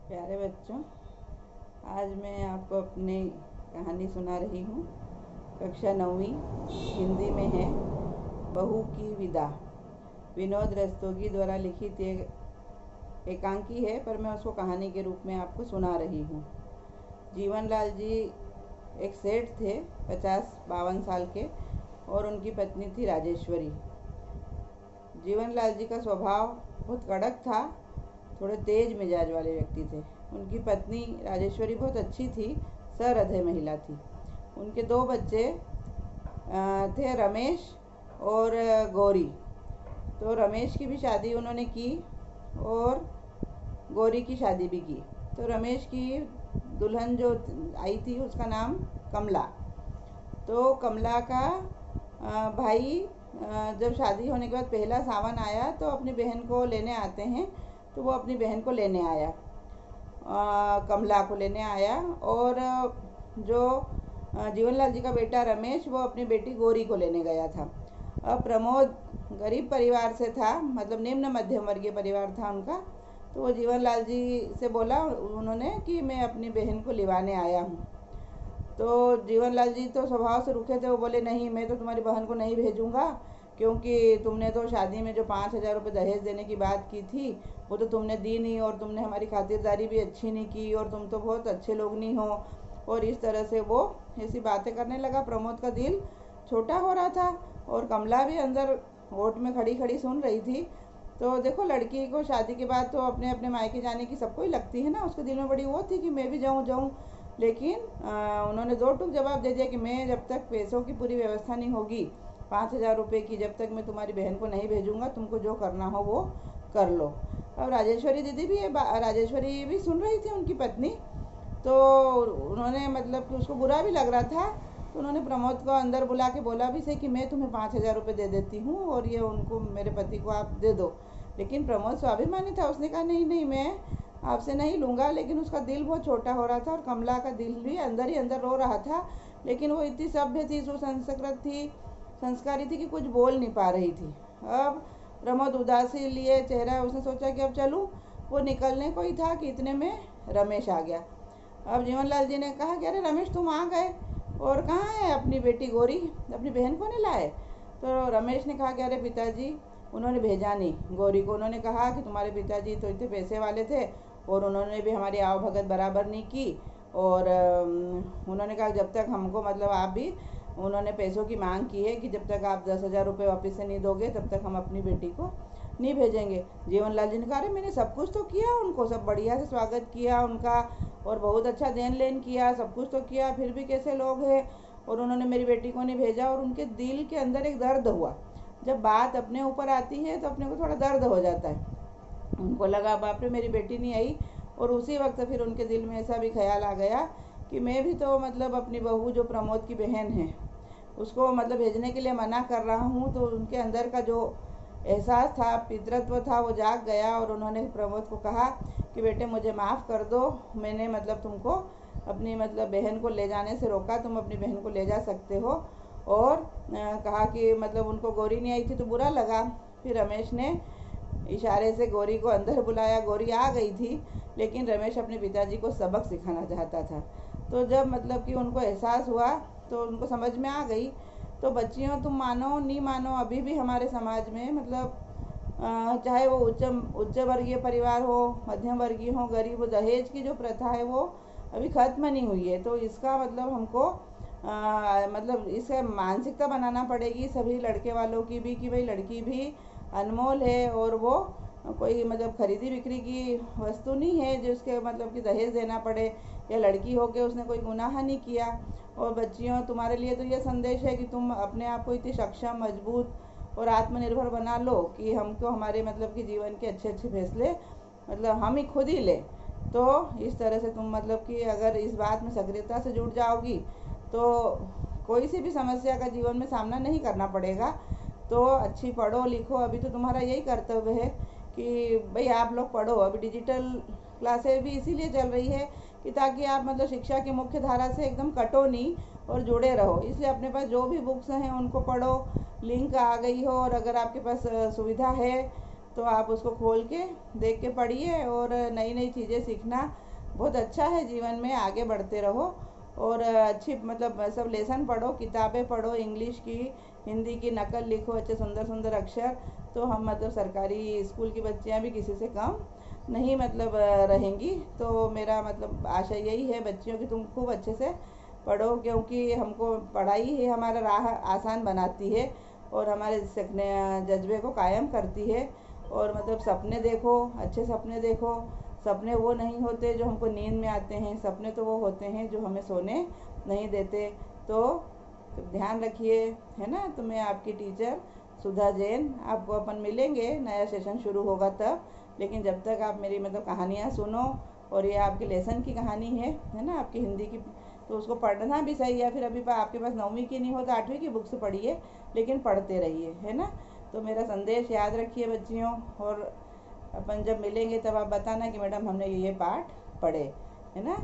प्यारे बच्चों, आज मैं आपको अपनी कहानी सुना रही हूँ। कक्षा 9वीं हिंदी में है। बहू की विदा। विनोद रस्तोगी द्वारा लिखित एकांकी है, पर मैं उसको कहानी के रूप में आपको सुना रही हूँ। जीवनलाल जी एक सेठ थे, 50-52 साल के, और उनकी पत्नी थी राजेश्वरी। जीवनलाल जी का स्वभाव बहुत कड़क था, थोड़े तेज मिजाज वाले व्यक्ति थे। उनकी पत्नी राजेश्वरी बहुत अच्छी थी, सहृदय महिला थी। उनके 2 बच्चे थे, रमेश और गौरी। तो रमेश की भी शादी उन्होंने की और गौरी की शादी भी की। तो रमेश की दुल्हन जो आई थी उसका नाम कमला। तो कमला का भाई जब शादी होने के बाद पहला सावन आया तो अपनी बहन को लेने आते हैं। तो वो अपनी बहन को लेने आया, कमला को लेने आया। और जो जीवनलाल जी का बेटा रमेश, वो अपनी बेटी गौरी को लेने गया था। अब प्रमोद गरीब परिवार से था, मतलब निम्न मध्यम वर्गीय परिवार था उनका। तो वो जीवनलाल जी से बोला उन्होंने कि मैं अपनी बहन को लिवाने आया हूँ। तो जीवनलाल जी तो स्वभाव से रुखे थे। वो बोले, नहीं, मैं तो तुम्हारी बहन को नहीं भेजूँगा, क्योंकि तुमने तो शादी में जो 5,000 रुपये दहेज देने की बात की थी वो तो तुमने दी नहीं, और तुमने हमारी खातिरदारी भी अच्छी नहीं की, और तुम तो बहुत अच्छे लोग नहीं हो। और इस तरह से वो ऐसी बातें करने लगा। प्रमोद का दिल छोटा हो रहा था और कमला भी अंदर होठ में खड़ी खड़ी सुन रही थी। तो देखो, लड़की को शादी के बाद तो अपने अपने मायके जाने की सबको ही लगती है ना। उसके दिल में बड़ी वो थी कि मैं भी जाऊँ। लेकिन उन्होंने 2 टूक जवाब दे दिया कि मैं जब तक पैसों की पूरी व्यवस्था नहीं होगी, 5,000 रुपये की, जब तक मैं तुम्हारी बहन को नहीं भेजूँगा। तुमको जो करना हो वो कर लो। अब राजेश्वरी दीदी भी राजेश्वरी भी सुन रही थी, उनकी पत्नी। तो उन्होंने मतलब कि उसको बुरा भी लग रहा था। तो उन्होंने प्रमोद को अंदर बुला के बोला भी से कि मैं तुम्हें 5,000 रुपये दे देती हूँ और ये उनको, मेरे पति को आप दे दो। लेकिन प्रमोद स्वाभिमानी था, उसने कहा नहीं नहीं, मैं आपसे नहीं लूँगा। लेकिन उसका दिल बहुत छोटा हो रहा था और कमला का दिल भी अंदर ही अंदर रो रहा था। लेकिन वो इतनी सभ्य थी, सुसंस्कृत थी, संस्कारी थी कि कुछ बोल नहीं पा रही थी। अब प्रमोद उदासी लिए चेहरा, उसने सोचा कि अब चलूँ। वो निकलने को ही था कि इतने में रमेश आ गया। अब जीवनलाल जी ने कहा कि अरे रमेश, तुम आ गए, और कहाँ है अपनी बेटी गौरी, अपनी बहन को नहीं लाए? तो रमेश ने कहा कि अरे पिताजी, उन्होंने भेजा नहीं गौरी को। उन्होंने कहा कि तुम्हारे पिताजी तो इतने पैसे वाले थे और उन्होंने भी हमारी आवभगत बराबर नहीं की। और उन्होंने कहा जब तक हमको, मतलब आप भी, उन्होंने पैसों की मांग की है कि जब तक आप 10,000 रुपये वापस से नहीं दोगे तब तक हम अपनी बेटी को नहीं भेजेंगे। जीवनलाल जी ने कहा, अरे मैंने सब कुछ तो किया, उनको सब बढ़िया से स्वागत किया उनका, और बहुत अच्छा देन लेन किया, सब कुछ तो किया, फिर भी कैसे लोग हैं और उन्होंने मेरी बेटी को नहीं भेजा। और उनके दिल के अंदर एक दर्द हुआ। जब बात अपने ऊपर आती है तो अपने को थोड़ा दर्द हो जाता है। उनको लगा बाप रे, मेरी बेटी नहीं आई। और उसी वक्त फिर उनके दिल में ऐसा भी ख्याल आ गया कि मैं भी तो मतलब अपनी बहू जो प्रमोद की बहन है उसको मतलब भेजने के लिए मना कर रहा हूँ। तो उनके अंदर का जो एहसास था, पितृत्व था, वो जाग गया। और उन्होंने प्रमोद को कहा कि बेटे मुझे माफ़ कर दो, मैंने मतलब तुमको अपनी मतलब बहन को ले जाने से रोका, तुम अपनी बहन को ले जा सकते हो। और कहा कि मतलब उनको गौरी नहीं आई थी तो बुरा लगा। फिर रमेश ने इशारे से गौरी को अंदर बुलाया। गौरी आ गई थी, लेकिन रमेश अपने पिताजी को सबक सिखाना चाहता था। तो जब मतलब कि उनको एहसास हुआ तो उनको समझ में आ गई। तो बच्चियों, तुम मानो नहीं मानो, अभी भी हमारे समाज में मतलब चाहे वो उच्च वर्गीय परिवार हो, मध्यम वर्गीय हो, गरीब हो, दहेज की जो प्रथा है वो अभी ख़त्म नहीं हुई है। तो इसका मतलब हमको मतलब इसे मानसिकता बनाना पड़ेगी सभी लड़के वालों की भी, कि भाई लड़की भी अनमोल है और वो कोई मतलब खरीदी बिक्री की वस्तु नहीं है जो उसके मतलब कि दहेज देना पड़े, या लड़की हो के उसने कोई गुनाह नहीं किया। और बच्चियों, तुम्हारे लिए तो ये संदेश है कि तुम अपने आप को इतनी सक्षम, मजबूत और आत्मनिर्भर बना लो कि हमको हमारे मतलब कि जीवन के अच्छे अच्छे फैसले मतलब हम ही खुद ही लें। तो इस तरह से तुम मतलब कि अगर इस बात में सक्रियता से जुड़ जाओगी तो कोई सी भी समस्या का जीवन में सामना नहीं करना पड़ेगा। तो अच्छी पढ़ो लिखो। अभी तो तुम्हारा यही कर्तव्य है कि भाई आप लोग पढ़ो। अभी डिजिटल क्लासेस भी इसीलिए चल रही है कि ताकि आप मतलब शिक्षा की मुख्य धारा से एकदम कटो नहीं और जुड़े रहो। इसलिए अपने पास जो भी बुक्स हैं उनको पढ़ो, लिंक आ गई हो, और अगर आपके पास सुविधा है तो आप उसको खोल के देख के पढ़िए। और नई नई चीज़ें सीखना बहुत अच्छा है, जीवन में आगे बढ़ते रहो। और अच्छी मतलब सब लेसन पढ़ो, किताबें पढ़ो, इंग्लिश की, हिंदी की नकल लिखो, अच्छे सुंदर सुंदर अक्षर। तो हम मतलब सरकारी स्कूल की बच्चियाँ भी किसी से कम नहीं मतलब रहेंगी। तो मेरा मतलब आशा यही है बच्चियों की, तुम खूब अच्छे से पढ़ो, क्योंकि हमको पढ़ाई ही हमारा राह आसान बनाती है और हमारे सीखने जज्बे को कायम करती है। और मतलब सपने देखो, अच्छे सपने देखो। सपने वो नहीं होते जो हमको नींद में आते हैं, सपने तो वो होते हैं जो हमें सोने नहीं देते। तो ध्यान रखिए, है ना। तो मैं आपकी टीचर सुधा जैन, आपको अपन मिलेंगे, नया सेशन शुरू होगा तब। लेकिन जब तक आप मेरी मतलब कहानियाँ सुनो, और ये आपके लेसन की कहानी है ना, आपकी हिंदी की, तो उसको पढ़ना भी सही है। फिर अभी आपके पास 9वीं की नहीं हो तो 8वीं की बुक से पढ़िए, लेकिन पढ़ते रहिए, है ना। तो मेरा संदेश याद रखिए बच्चियों। और अपन जब मिलेंगे तब आप बताना कि मैडम हमने ये पाठ पढ़े, है ना।